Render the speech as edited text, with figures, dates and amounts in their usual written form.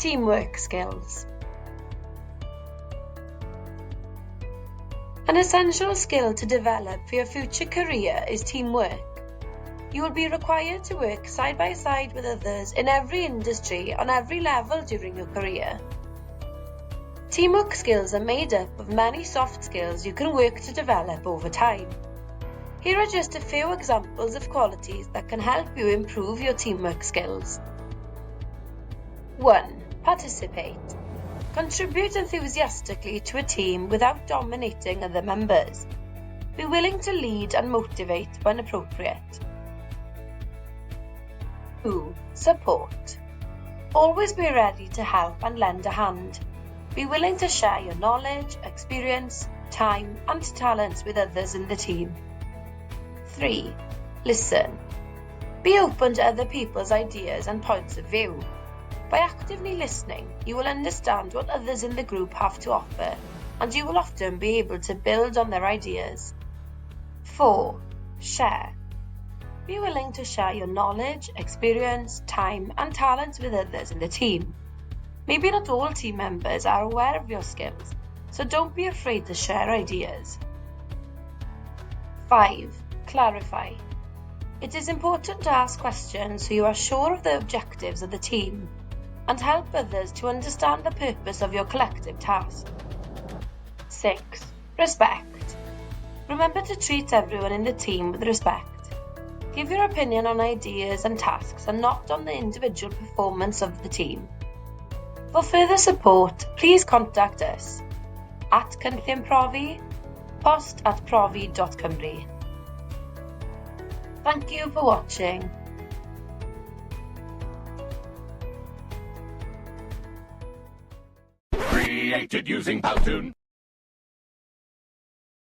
Teamwork skills. An essential skill to develop for your future career is teamwork. You will be required to work side by side with others in every industry on every level during your career. Teamwork skills are made up of many soft skills you can work to develop over time. Here are just a few examples of qualities that can help you improve your teamwork skills. 1. Participate. Contribute enthusiastically to a team without dominating other members. Be willing to lead and motivate when appropriate. 2. Support. Always be ready to help and lend a hand. Be willing to share your knowledge, experience, time, and talents with others in the team. 3. Listen. Be open to other people's ideas and points of view. By actively listening, you will understand what others in the group have to offer, and you will often be able to build on their ideas. 4. Share. Be willing to share your knowledge, experience, time, and talents with others in the team. Maybe not all team members are aware of your skills, so don't be afraid to share ideas. 5. Clarify. It is important to ask questions so you are sure of the objectives of the team and help others to understand the purpose of your collective task. 6. Respect. Remember to treat everyone in the team with respect. Give your opinion on ideas and tasks and not on the individual performance of the team. For further support, please contact us at Cynllun Profi, post@profi.cymru. Thank you for watching. Created using Powtoon.